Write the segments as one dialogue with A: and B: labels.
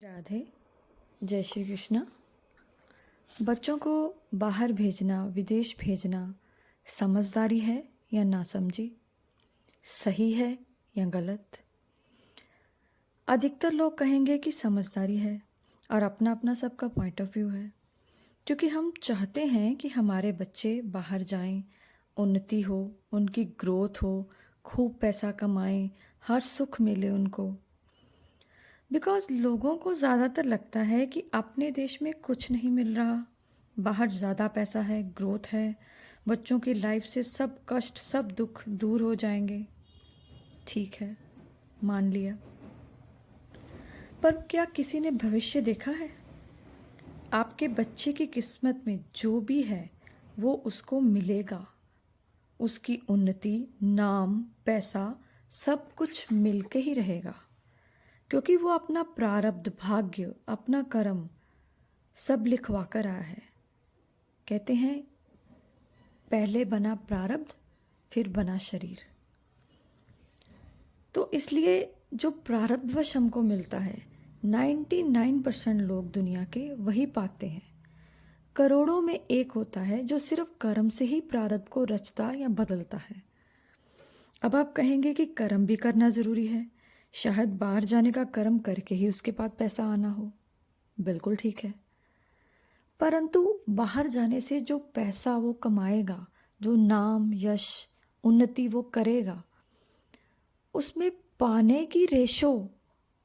A: राधे। जय श्री कृष्ण। बच्चों को बाहर भेजना, विदेश भेजना समझदारी है या नासमझी, सही है या गलत? अधिकतर लोग कहेंगे कि समझदारी है और अपना अपना सबका पॉइंट ऑफ व्यू है, क्योंकि हम चाहते हैं कि हमारे बच्चे बाहर जाएं, उन्नति हो, उनकी ग्रोथ हो, खूब पैसा कमाएं, हर सुख मिले उनको। बिकॉज़ लोगों को ज़्यादातर लगता है कि अपने देश में कुछ नहीं मिल रहा, बाहर ज़्यादा पैसा है, ग्रोथ है, बच्चों की लाइफ से सब कष्ट, सब दुख दूर हो जाएंगे। ठीक है, मान लिया। पर क्या किसी ने भविष्य देखा है? आपके बच्चे की किस्मत में जो भी है वो उसको मिलेगा। उसकी उन्नति, नाम, पैसा सब कुछ मिलके ही रहेगा, क्योंकि वो अपना प्रारब्ध, भाग्य, अपना कर्म सब लिखवा कर आया है। कहते हैं पहले बना प्रारब्ध, फिर बना शरीर। तो इसलिए जो प्रारब्धवश हमको मिलता है, 99% लोग दुनिया के वही पाते हैं। करोड़ों में एक होता है जो सिर्फ कर्म से ही प्रारब्ध को रचता या बदलता है। अब आप कहेंगे कि कर्म भी करना ज़रूरी है, शायद बाहर जाने का कर्म करके ही उसके पास पैसा आना हो। बिल्कुल ठीक है, परंतु बाहर जाने से जो पैसा वो कमाएगा, जो नाम, यश, उन्नति वो करेगा, उसमें पाने की रेशो,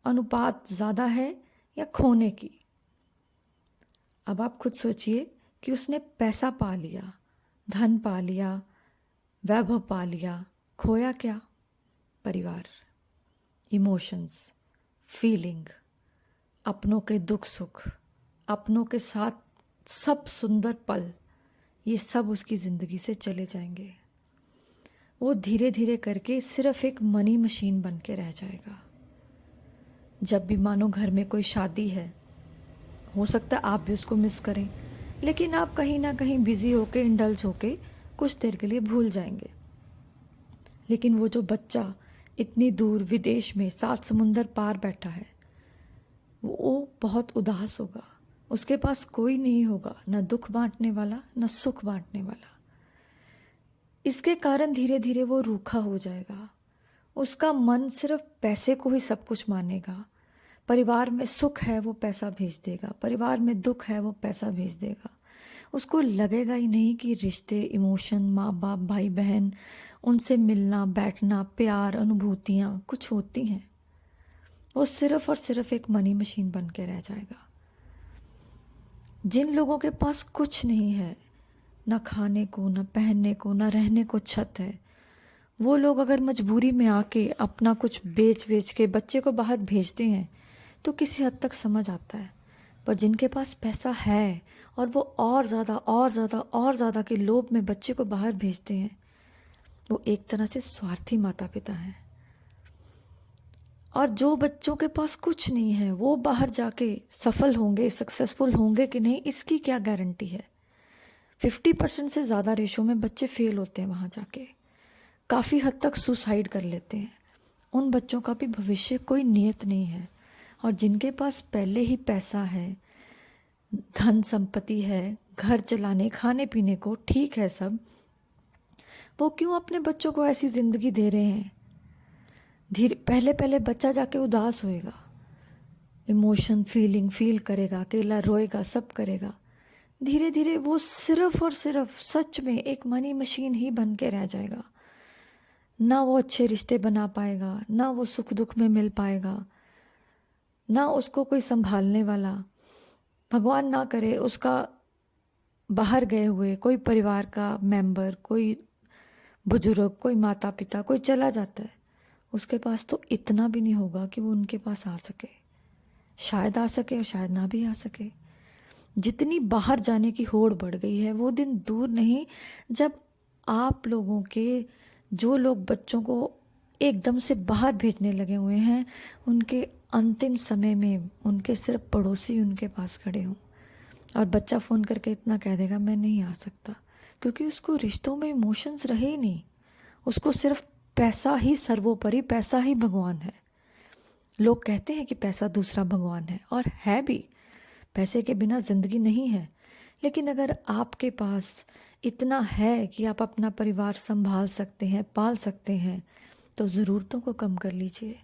A: अनुपात ज़्यादा है या खोने की? अब आप खुद सोचिए कि उसने पैसा पा लिया, धन पा लिया, वैभव पा लिया, खोया क्या? परिवार, इमोशंस, फीलिंग, अपनों के दुख सुख, अपनों के साथ सब सुंदर पल, ये सब उसकी ज़िंदगी से चले जाएंगे। वो धीरे धीरे करके सिर्फ एक मनी मशीन बन के रह जाएगा। जब भी मानो घर में कोई शादी है, हो सकता है आप भी उसको मिस करें, लेकिन आप कहीं ना कहीं बिजी होके, इंडल्ज होके कुछ देर के लिए भूल जाएंगे। लेकिन वो जो बच्चा इतनी दूर विदेश में 7 समुंदर पार बैठा है, वो बहुत उदास होगा। उसके पास कोई नहीं होगा, न दुख बांटने वाला, न सुख बांटने वाला। इसके कारण धीरे धीरे वो रूखा हो जाएगा। उसका मन सिर्फ पैसे को ही सब कुछ मानेगा। परिवार में सुख है वो पैसा भेज देगा, परिवार में दुख है वो पैसा भेज देगा। उसको लगेगा ही नहीं कि रिश्ते, इमोशन, माँ बाप, भाई बहन, उनसे मिलना, बैठना, प्यार, अनुभूतियाँ कुछ होती हैं। वो सिर्फ और सिर्फ एक मनी मशीन बन के रह जाएगा। जिन लोगों के पास कुछ नहीं है, ना खाने को, ना पहनने को, ना रहने को छत है, वो लोग अगर मजबूरी में आके अपना कुछ बेच बेच के बच्चे को बाहर भेजते हैं तो किसी हद तक समझ आता है। पर जिनके पास पैसा है और वो और ज़्यादा और ज़्यादा और ज़्यादा के लोभ में बच्चे को बाहर भेजते हैं, वो एक तरह से स्वार्थी माता पिता हैं। और जो बच्चों के पास कुछ नहीं है वो बाहर जाके सफल होंगे, सक्सेसफुल होंगे कि नहीं, इसकी क्या गारंटी है? 50% से ज़्यादा रेशो में बच्चे फेल होते हैं वहाँ जाके, काफ़ी हद तक सुसाइड कर लेते हैं। उन बच्चों का भी भविष्य कोई नियत नहीं है। और जिनके पास पहले ही पैसा है, धन संपत्ति है, घर चलाने, खाने पीने को ठीक है सब, वो क्यों अपने बच्चों को ऐसी ज़िंदगी दे रहे हैं? धीरे पहले पहले बच्चा जाके उदास होएगा, इमोशन, फीलिंग फील करेगा, अकेला रोएगा, सब करेगा। धीरे धीरे वो सिर्फ और सिर्फ सच में एक मनी मशीन ही बन के रह जाएगा। ना वो अच्छे रिश्ते बना पाएगा, ना वो सुख दुख में मिल पाएगा, ना उसको कोई संभालने वाला। भगवान ना करे उसका बाहर गए हुए कोई परिवार का मेंबर, कोई बुजुर्ग, कोई माता पिता, कोई चला जाता है, उसके पास तो इतना भी नहीं होगा कि वो उनके पास आ सके। शायद आ सके और शायद ना भी आ सके। जितनी बाहर जाने की होड़ बढ़ गई है, वो दिन दूर नहीं जब आप लोगों के, जो लोग बच्चों को एकदम से बाहर भेजने लगे हुए हैं, उनके अंतिम समय में उनके सिर्फ पड़ोसी उनके पास खड़े हों और बच्चा फ़ोन करके इतना कह देगा मैं नहीं आ सकता, क्योंकि उसको रिश्तों में इमोशंस रहे ही नहीं। उसको सिर्फ पैसा ही सर्वोपरि, पैसा ही भगवान है। लोग कहते हैं कि पैसा दूसरा भगवान है, और है भी। पैसे के बिना ज़िंदगी नहीं है। लेकिन अगर आपके पास इतना है कि आप अपना परिवार संभाल सकते हैं, पाल सकते हैं, तो ज़रूरतों को कम कर लीजिए,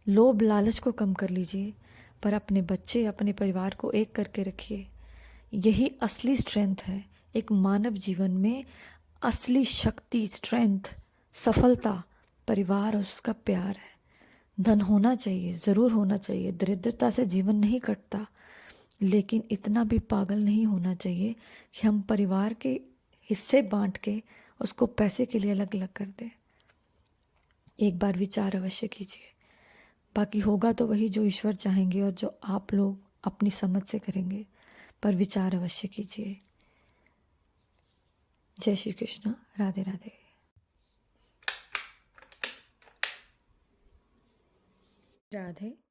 A: लोभ लालच को कम कर लीजिए, पर अपने बच्चे, अपने परिवार को एक करके रखिए। यही असली स्ट्रेंथ है। एक मानव जीवन में असली शक्ति, स्ट्रेंथ, सफलता परिवार और उसका प्यार है। धन होना चाहिए, ज़रूर होना चाहिए, दरिद्रता से जीवन नहीं कटता, लेकिन इतना भी पागल नहीं होना चाहिए कि हम परिवार के हिस्से बांट के उसको पैसे के लिए अलग अलग कर दें। एक बार विचार अवश्य कीजिए। बाकी होगा तो वही जो ईश्वर चाहेंगे और जो आप लोग अपनी समझ से करेंगे, पर विचार अवश्य कीजिए। जय श्री कृष्ण। राधे राधे। राधे।